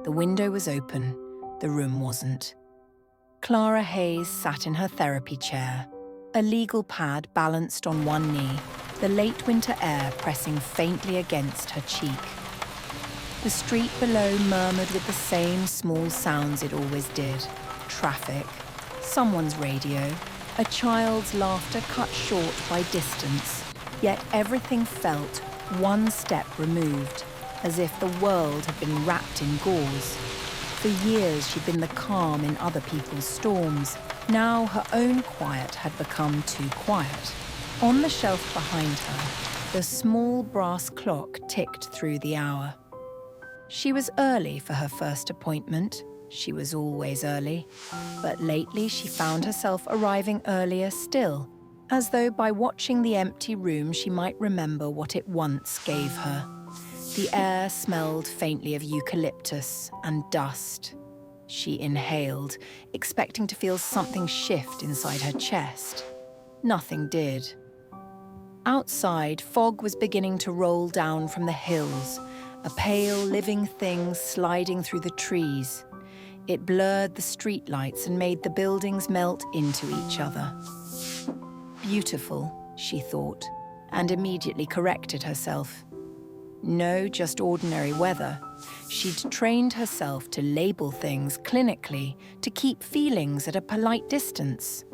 The window was open, the room wasn't. Clara Hayes sat in her therapy chair, a legal pad balanced on one knee, the late winter air pressing faintly against her cheek. The street below murmured with the same small sounds it always did. Traffic, someone's radio, a child's laughter cut short by distance, yet everything felt one step removed, as if the world had been wrapped in gauze. For years she'd been the calm in other people's storms. Now her own quiet had become too quiet. On the shelf behind her, the small brass clock ticked through the hour. She was early for her first appointment. She was always early. But lately she found herself arriving earlier still, as though by watching the empty room she might remember what it once gave her. The air smelled faintly of eucalyptus and dust. She inhaled, expecting to feel something shift inside her chest. Nothing did. Outside, fog was beginning to roll down from the hills, a pale, living thing sliding through the trees. It blurred the streetlights and made the buildings melt into each other. Beautiful, she thought, and immediately corrected herself. No, just ordinary weather. She'd trained herself to label things clinically, to keep feelings at a polite distance.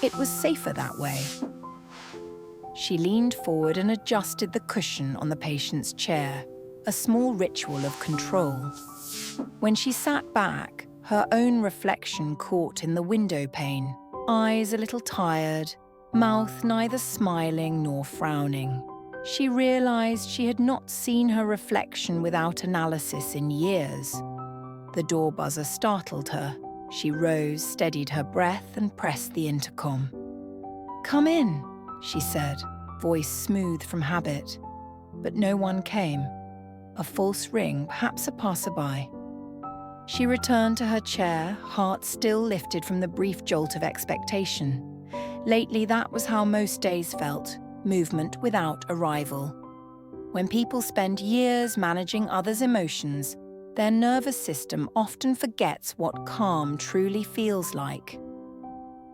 It was safer that way. She leaned forward and adjusted the cushion on the patient's chair, a small ritual of control. When she sat back, her own reflection caught in the window pane, eyes a little tired, mouth neither smiling nor frowning. She realized she had not seen her reflection without analysis in years. The door buzzer startled her. She rose, steadied her breath, and pressed the intercom. "Come in," she said, voice smooth from habit. But no one came. A false ring, perhaps a passerby. She returned to her chair, heart still lifted from the brief jolt of expectation. Lately, that was how most days felt. Movement without arrival. When people spend years managing others' emotions, their nervous system often forgets what calm truly feels like.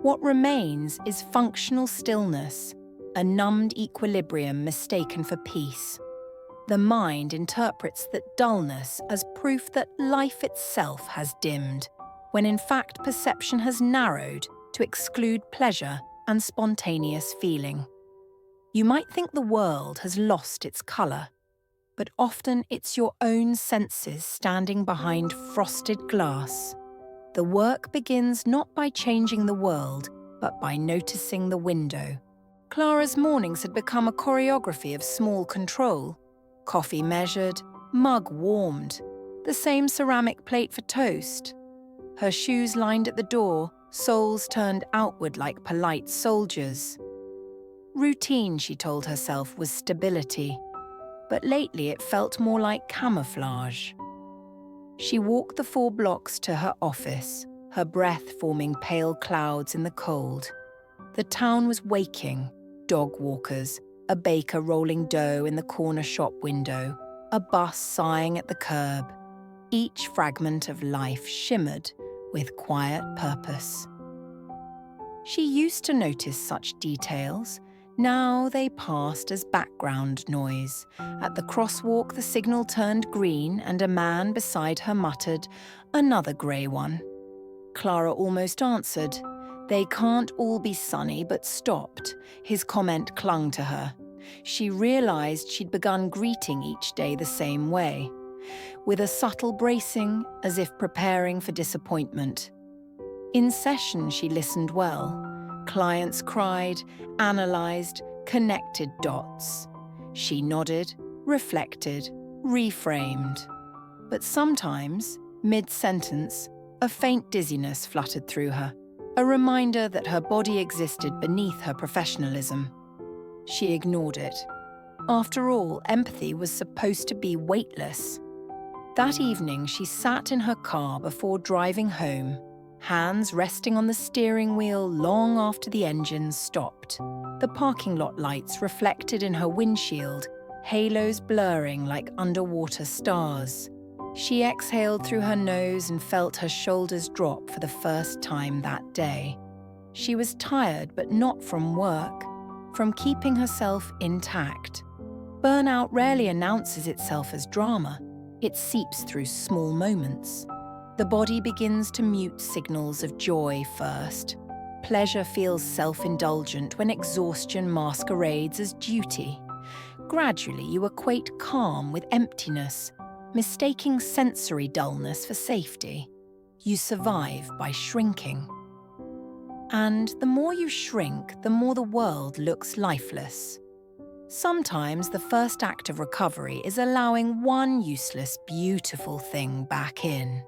What remains is functional stillness, a numbed equilibrium mistaken for peace. The mind interprets that dullness as proof that life itself has dimmed, when in fact perception has narrowed to exclude pleasure and spontaneous feeling. You might think the world has lost its colour, but often it's your own senses standing behind frosted glass. The work begins not by changing the world, but by noticing the window. Clara's mornings had become a choreography of small control. Coffee measured, mug warmed, the same ceramic plate for toast. Her shoes lined at the door, soles turned outward like polite soldiers. Routine, she told herself, was stability, but lately it felt more like camouflage. She walked the 4 blocks to her office, her breath forming pale clouds in the cold. The town was waking, dog walkers, a baker rolling dough in the corner shop window, a bus sighing at the curb. Each fragment of life shimmered with quiet purpose. She used to notice such details. Now they passed as background noise. At the crosswalk, the signal turned green and a man beside her muttered, "Another grey one." Clara almost answered. "They can't all be sunny," but stopped. His comment clung to her. She realized she'd begun greeting each day the same way, with a subtle bracing, as if preparing for disappointment. In session, she listened well. Clients cried, analysed, connected dots. She nodded, reflected, reframed. But sometimes, mid-sentence, a faint dizziness fluttered through her, a reminder that her body existed beneath her professionalism. She ignored it. After all, empathy was supposed to be weightless. That evening, she sat in her car before driving home, hands resting on the steering wheel long after the engine stopped. The parking lot lights reflected in her windshield, halos blurring like underwater stars. She exhaled through her nose and felt her shoulders drop for the first time that day. She was tired, but not from work, from keeping herself intact. Burnout rarely announces itself as drama. It seeps through small moments. The body begins to mute signals of joy first. Pleasure feels self-indulgent when exhaustion masquerades as duty. Gradually, you equate calm with emptiness, mistaking sensory dullness for safety. You survive by shrinking. And the more you shrink, the more the world looks lifeless. Sometimes the first act of recovery is allowing one useless, beautiful thing back in.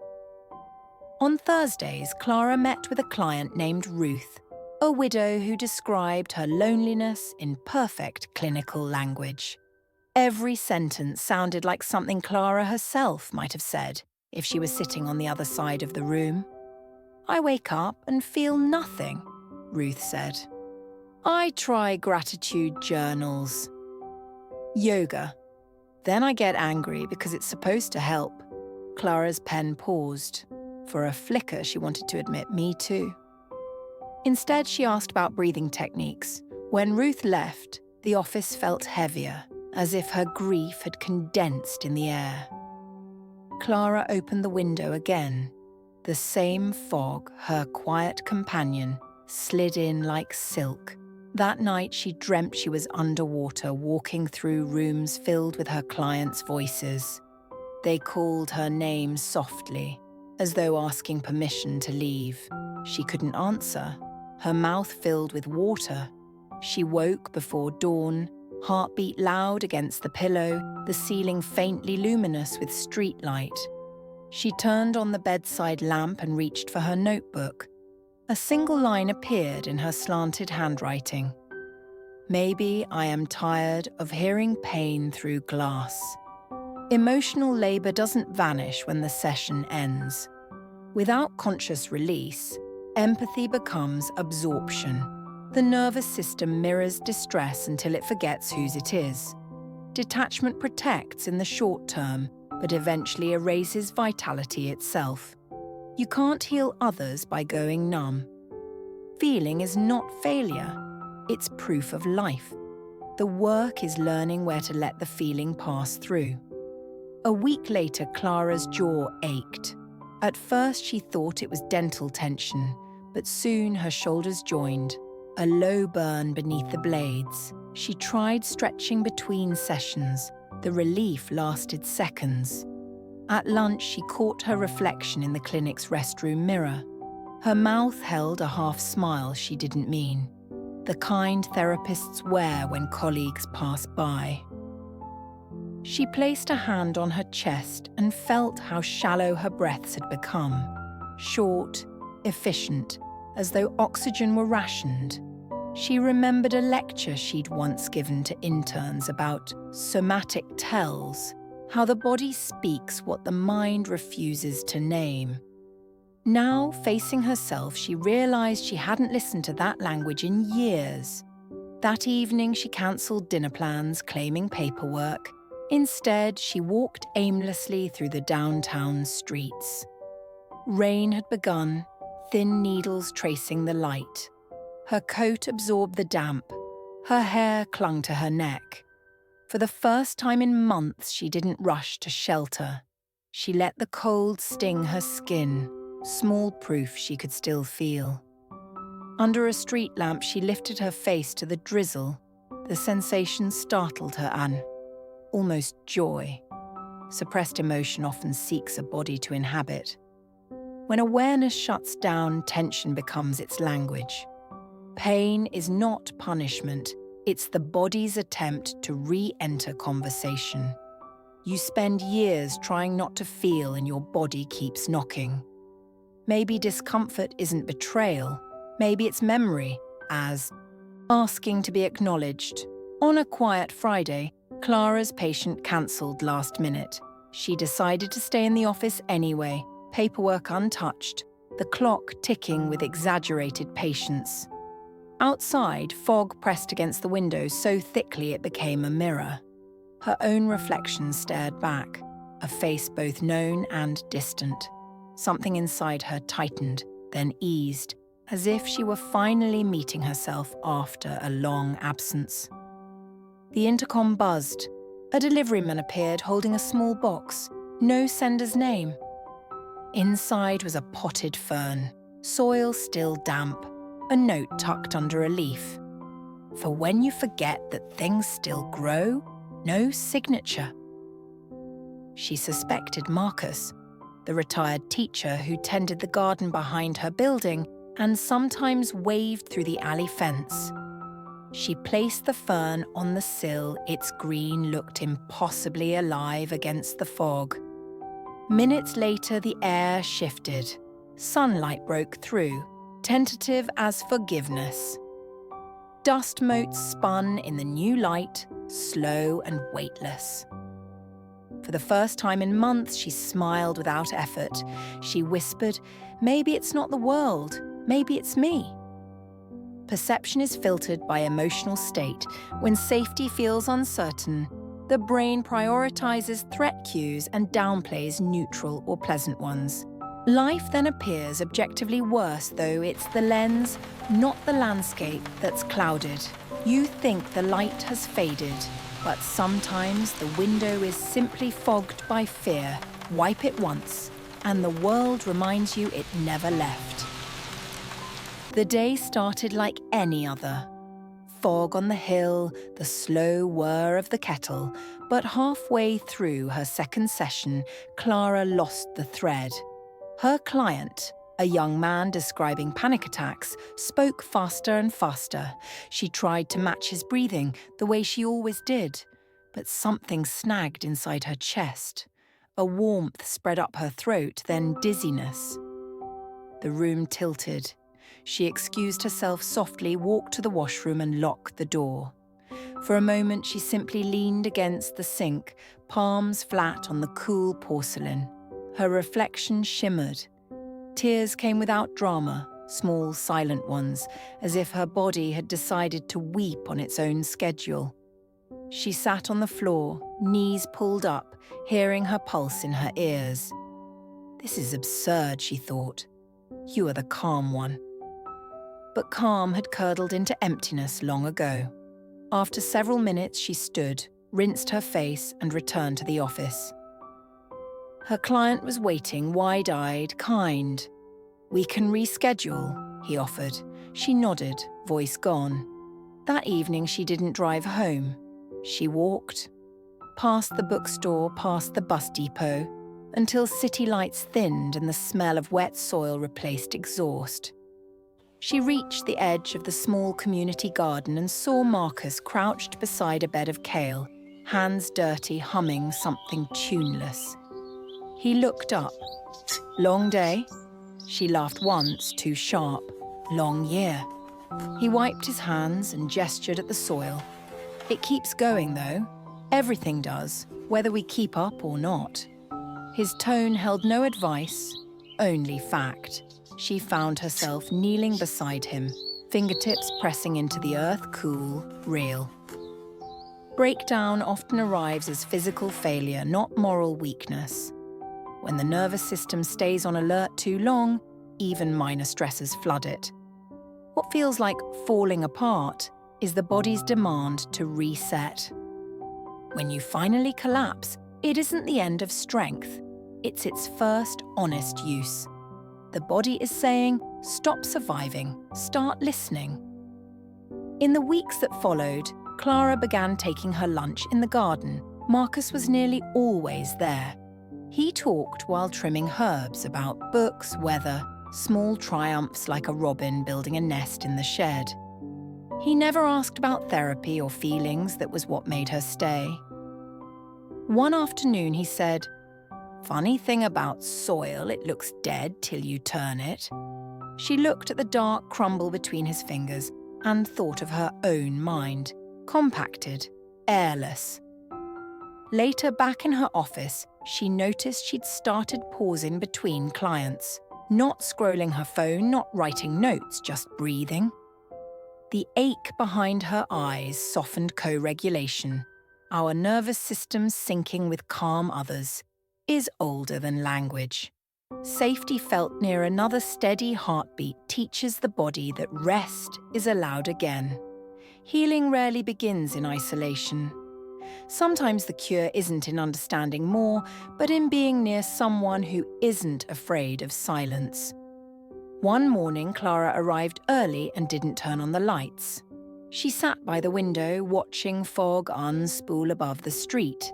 On Thursdays, Clara met with a client named Ruth, a widow who described her loneliness in perfect clinical language. Every sentence sounded like something Clara herself might have said if she was sitting on the other side of the room. "I wake up and feel nothing," Ruth said. "I try gratitude journals. Yoga. Then I get angry because it's supposed to help." Clara's pen paused. For a flicker, she wanted to admit, "Me too." Instead, she asked about breathing techniques. When Ruth left, the office felt heavier, as if her grief had condensed in the air. Clara opened the window again. The same fog, her quiet companion, slid in like silk. That night, she dreamt she was underwater, walking through rooms filled with her clients' voices. They called her name softly, as though asking permission to leave. She couldn't answer, her mouth filled with water. She woke before dawn, heartbeat loud against the pillow, the ceiling faintly luminous with streetlight. She turned on the bedside lamp and reached for her notebook. A single line appeared in her slanted handwriting. "Maybe I am tired of hearing pain through glass." Emotional labor doesn't vanish when the session ends. Without conscious release, empathy becomes absorption. The nervous system mirrors distress until it forgets whose it is. Detachment protects in the short term, but eventually erases vitality itself. You can't heal others by going numb. Feeling is not failure, it's proof of life. The work is learning where to let the feeling pass through. A week later, Clara's jaw ached. At first, she thought it was dental tension, but soon her shoulders joined, a low burn beneath the blades. She tried stretching between sessions. The relief lasted seconds. At lunch, she caught her reflection in the clinic's restroom mirror. Her mouth held a half smile she didn't mean, the kind therapists wear when colleagues pass by. She placed a hand on her chest and felt how shallow her breaths had become, short, efficient, as though oxygen were rationed. She remembered a lecture she'd once given to interns about somatic tells, how the body speaks what the mind refuses to name. Now, facing herself, she realized she hadn't listened to that language in years. That evening, she cancelled dinner plans, claiming paperwork. Instead, she walked aimlessly through the downtown streets. Rain had begun, thin needles tracing the light. Her coat absorbed the damp. Her hair clung to her neck. For the first time in months, she didn't rush to shelter. She let the cold sting her skin, small proof she could still feel. Under a street lamp, she lifted her face to the drizzle. The sensation startled her, almost joy. Suppressed emotion often seeks a body to inhabit. When awareness shuts down, tension becomes its language. Pain is not punishment, it's the body's attempt to re-enter conversation. You spend years trying not to feel and your body keeps knocking. Maybe discomfort isn't betrayal, maybe it's memory, as asking to be acknowledged. On a quiet Friday, Clara's patient cancelled last minute. She decided to stay in the office anyway, paperwork untouched, the clock ticking with exaggerated patience. Outside, fog pressed against the window so thickly it became a mirror. Her own reflection stared back. a face both known and distant. Something inside her tightened, then eased, as if she were finally meeting herself after a long absence. The intercom buzzed. A deliveryman appeared holding a small box, no sender's name. Inside was a potted fern, soil still damp, a note tucked under a leaf. For when you forget that things still grow, no signature. She suspected Marcus, the retired teacher who tended the garden behind her building and sometimes waved through the alley fence. She placed the fern on the sill. Its green looked impossibly alive against the fog. Minutes later, the air shifted. Sunlight broke through, tentative as forgiveness. Dust motes spun in the new light, slow and weightless. For the first time in months, she smiled without effort. She whispered, "Maybe it's not the world, maybe it's me." Perception is filtered by emotional state. When safety feels uncertain, the brain prioritizes threat cues and downplays neutral or pleasant ones. Life then appears objectively worse, though it's the lens, not the landscape, that's clouded. You think the light has faded, but sometimes the window is simply fogged by fear. Wipe it once, and the world reminds you it never left. The day started like any other. Fog on the hill, the slow whir of the kettle, but halfway through her second session, Clara lost the thread. Her client, a young man describing panic attacks, spoke faster and faster. She tried to match his breathing the way she always did, but something snagged inside her chest. A warmth spread up her throat, then dizziness. The room tilted. She excused herself softly, walked to the washroom and locked the door. For a moment, she simply leaned against the sink, palms flat on the cool porcelain. Her reflection shimmered. Tears came without drama, small, silent ones, as if her body had decided to weep on its own schedule. She sat on the floor, knees pulled up, hearing her pulse in her ears. "This is absurd," she thought. "You are the calm one." But calm had curdled into emptiness long ago. After several minutes, she stood, rinsed her face, and returned to the office. Her client was waiting, wide-eyed, kind. "We can reschedule," he offered. She nodded, voice gone. That evening, she didn't drive home. She walked, past the bookstore, past the bus depot, until city lights thinned and the smell of wet soil replaced exhaust. She reached the edge of the small community garden and saw Marcus crouched beside a bed of kale, hands dirty, humming something tuneless. He looked up. "Long day?" She laughed once, too sharp. "Long year." He wiped his hands and gestured at the soil. "It keeps going, though. Everything does, whether we keep up or not." His tone held no advice, only fact. She found herself kneeling beside him, fingertips pressing into the earth, cool, real. Breakdown often arrives as physical failure, not moral weakness. When the nervous system stays on alert too long, even minor stressors flood it. What feels like falling apart is the body's demand to reset. When you finally collapse, it isn't the end of strength. It's its first honest use. The body is saying, stop surviving, start listening. In the weeks that followed, Clara began taking her lunch in the garden. Marcus was nearly always there. He talked while trimming herbs about books, weather, small triumphs like a robin building a nest in the shed. He never asked about therapy or feelings. That was what made her stay. One afternoon he said, "Funny thing about soil, it looks dead till you turn it." She looked at the dark crumble between his fingers and thought of her own mind, compacted, airless. Later, back in her office, she noticed she'd started pausing between clients, not scrolling her phone, not writing notes, just breathing. The ache behind her eyes softened co-regulation, our nervous systems syncing with calm others. is older than language. Safety felt near another steady heartbeat teaches the body that rest is allowed again. Healing rarely begins in isolation. Sometimes the cure isn't in understanding more, but in being near someone who isn't afraid of silence. One morning, Clara arrived early and didn't turn on the lights. She sat by the window, watching fog unspool above the street.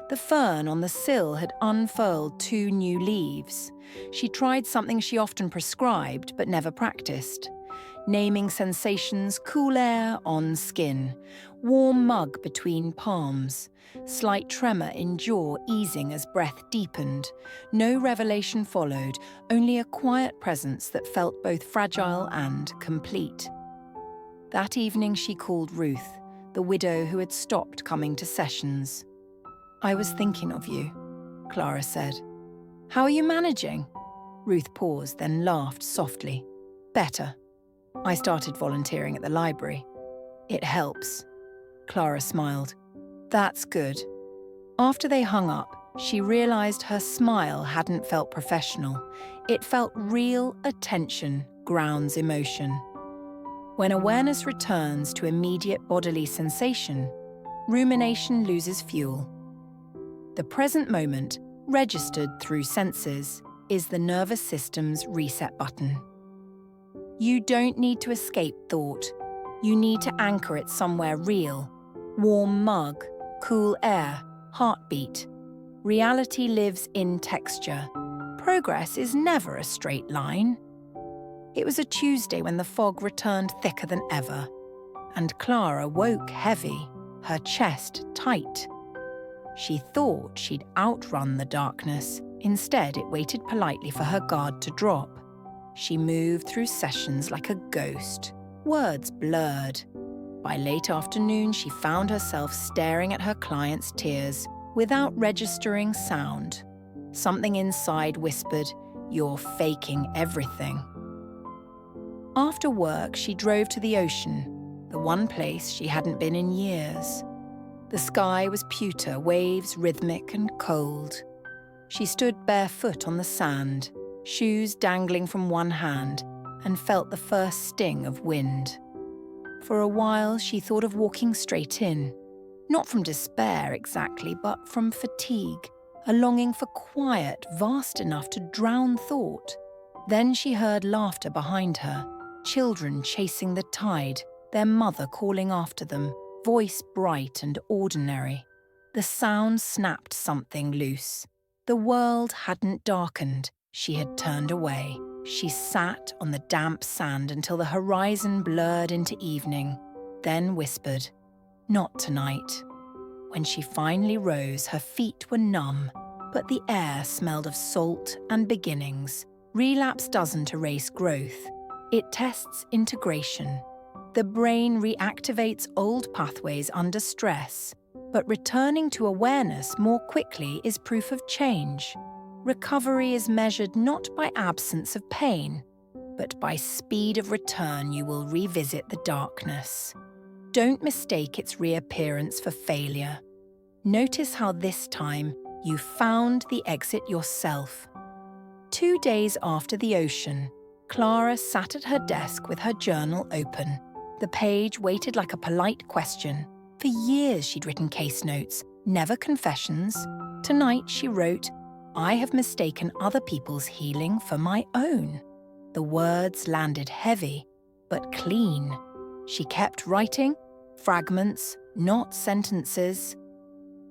The fern on the sill had unfurled 2 new leaves. She tried something she often prescribed but never practiced. Naming sensations: cool air on skin, warm mug between palms, slight tremor in jaw easing as breath deepened. No revelation followed, only a quiet presence that felt both fragile and complete. That evening she called Ruth, the widow who had stopped coming to sessions. "I was thinking of you," Clara said. "How are you managing?" Ruth paused, then laughed softly. "Better. I started volunteering at the library." "It helps." Clara smiled. "That's good." After they hung up, she realized her smile hadn't felt professional. It felt real. Attention grounds emotion. When awareness returns to immediate bodily sensation, rumination loses fuel. The present moment, registered through senses, is the nervous system's reset button. You don't need to escape thought. You need to anchor it somewhere real. Warm mug, cool air, heartbeat. Reality lives in texture. Progress is never a straight line. It was a Tuesday when the fog returned thicker than ever, and Clara woke heavy, her chest tight. She thought she'd outrun the darkness. Instead, it waited politely for her guard to drop. She moved through sessions like a ghost, words blurred. By late afternoon, she found herself staring at her client's tears without registering sound. Something inside whispered, "You're faking everything." After work, she drove to the ocean, the one place she hadn't been in years. The sky was pewter, waves rhythmic and cold. She stood barefoot on the sand, shoes dangling from one hand, and felt the first sting of wind. For a while, she thought of walking straight in. Not from despair exactly, but from fatigue, a longing for quiet vast enough to drown thought. Then she heard laughter behind her, children chasing the tide, their mother calling after them, voice bright and ordinary. The sound snapped something loose. The world hadn't darkened. She had turned away. She sat on the damp sand until the horizon blurred into evening, then whispered, "Not tonight." When she finally rose, her feet were numb, but the air smelled of salt and beginnings. Relapse doesn't erase growth. It tests integration. The brain reactivates old pathways under stress, but returning to awareness more quickly is proof of change. Recovery is measured not by absence of pain, but by speed of return. You will revisit the darkness. Don't mistake its reappearance for failure. Notice how this time you found the exit yourself. 2 days after the ocean, Clara sat at her desk with her journal open. The page waited like a polite question. For years she'd written case notes, never confessions. Tonight she wrote, "I have mistaken other people's healing for my own." The words landed heavy, but clean. She kept writing, fragments, not sentences.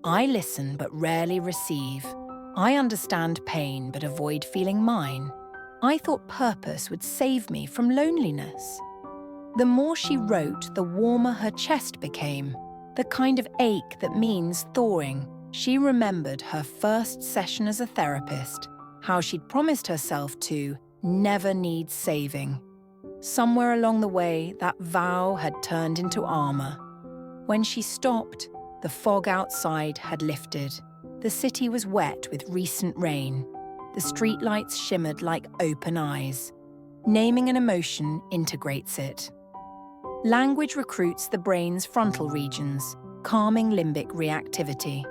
"I listen but rarely receive. I understand pain but avoid feeling mine. I thought purpose would save me from loneliness." The more she wrote, the warmer her chest became, the kind of ache that means thawing. She remembered her first session as a therapist, how she'd promised herself to never need saving. Somewhere along the way, that vow had turned into armor. When she stopped, the fog outside had lifted. The city was wet with recent rain. The streetlights shimmered like open eyes. Naming an emotion integrates it. Language recruits the brain's frontal regions, calming limbic reactivity.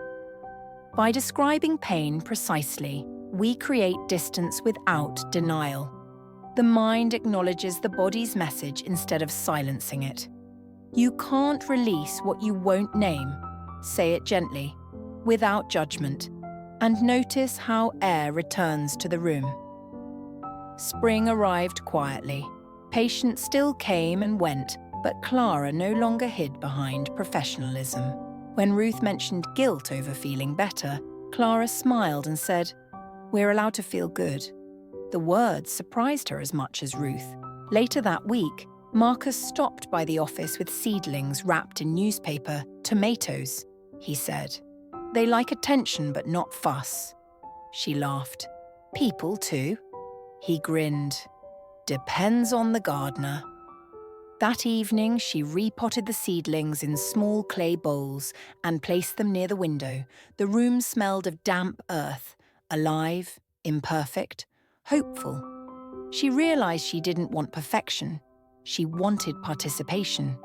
By describing pain precisely, we create distance without denial. The mind acknowledges the body's message instead of silencing it. You can't release what you won't name. Say it gently, without judgment, and notice how air returns to the room. Spring arrived quietly. Patients still came and went, but Clara no longer hid behind professionalism. When Ruth mentioned guilt over feeling better, Clara smiled and said, "We're allowed to feel good." The words surprised her as much as Ruth. Later that week, Marcus stopped by the office with seedlings wrapped in newspaper. "Tomatoes," he said. "They like attention but not fuss." She laughed. "People too?" He grinned. "Depends on the gardener." That evening, she repotted the seedlings in small clay bowls and placed them near the window. The room smelled of damp earth, alive, imperfect, hopeful. She realized she didn't want perfection. She wanted participation.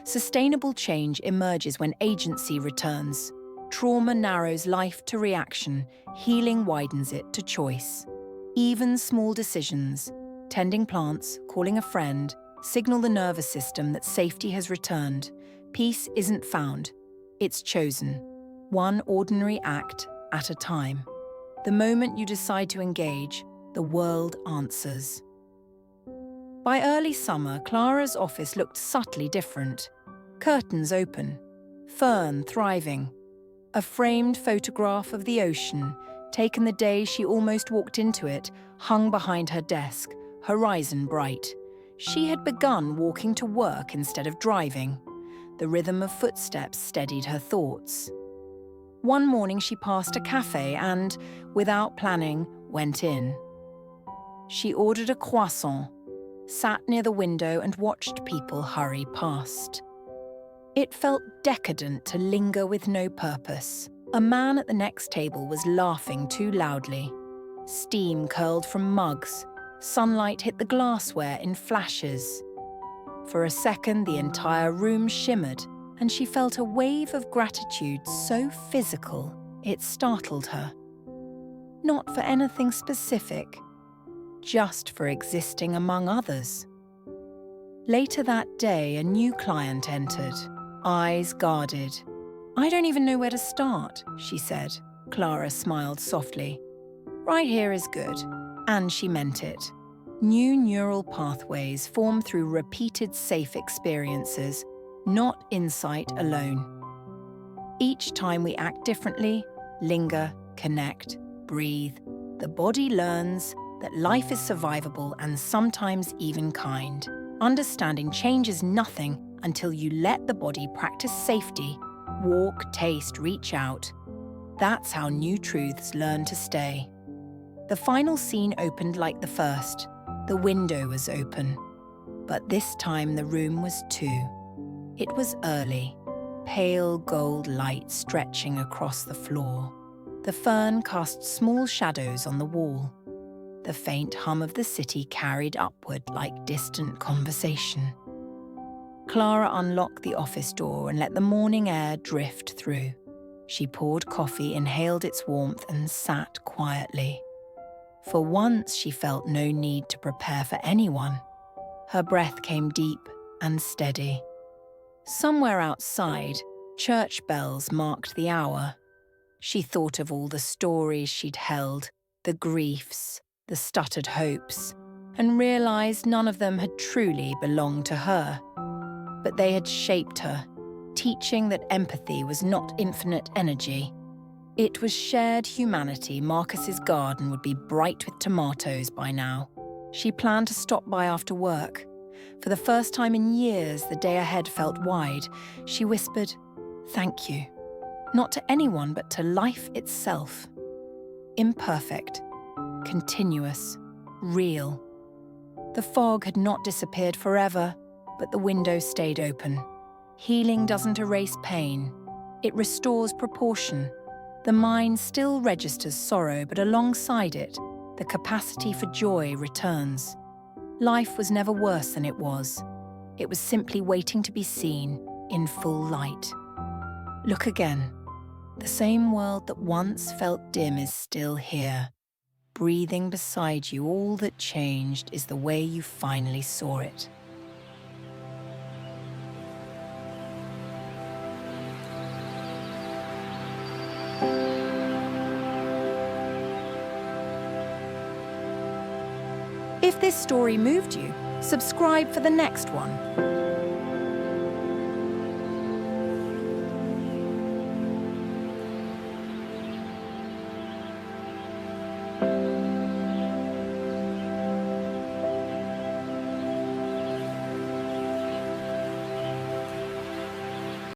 Sustainable change emerges when agency returns. Trauma narrows life to reaction. Healing widens it to choice. Even small decisions, tending plants, calling a friend, signal the nervous system that safety has returned. Peace isn't found, it's chosen. One ordinary act at a time. The moment you decide to engage, the world answers. By early summer, Clara's office looked subtly different. Curtains open, fern thriving. A framed photograph of the ocean, taken the day she almost walked into it, hung behind her desk, horizon bright. She had begun walking to work instead of driving. The rhythm of footsteps steadied her thoughts. One morning she passed a cafe and, without planning, went in. She ordered a croissant, sat near the window and watched people hurry past. It felt decadent to linger with no purpose. A man at the next table was laughing too loudly. Steam curled from mugs. Sunlight hit the glassware in flashes. For a second, the entire room shimmered, and she felt a wave of gratitude so physical it startled her. Not for anything specific, just for existing among others. Later that day, a new client entered, eyes guarded. "I don't even know where to start," she said. Clara smiled softly. "Right here is good." And she meant it. New neural pathways form through repeated safe experiences, not insight alone. Each time we act differently, linger, connect, breathe, the body learns that life is survivable and sometimes even kind. Understanding changes nothing until you let the body practice safety, walk, taste, reach out. That's how new truths learn to stay. The final scene opened like the first. The window was open. But this time the room was too. It was early, pale gold light stretching across the floor. The fern cast small shadows on the wall. The faint hum of the city carried upward like distant conversation. Clara unlocked the office door and let the morning air drift through. She poured coffee, inhaled its warmth, and sat quietly. For once, she felt no need to prepare for anyone. Her breath came deep and steady. Somewhere outside, church bells marked the hour. She thought of all the stories she'd held, the griefs, the stuttered hopes, and realized none of them had truly belonged to her. But they had shaped her, teaching that empathy was not infinite energy. It was shared humanity. Marcus's garden would be bright with tomatoes by now. She planned to stop by after work. For the first time in years, the day ahead felt wide. She whispered, "Thank you." Not to anyone, but to life itself. Imperfect, continuous, real. The fog had not disappeared forever, but the window stayed open. Healing doesn't erase pain. It restores proportion. The mind still registers sorrow, but alongside it, the capacity for joy returns. Life was never worse than it was. It was simply waiting to be seen in full light. Look again. The same world that once felt dim is still here. Breathing beside you, all that changed is the way you finally saw it. If this story moved you, subscribe for the next one.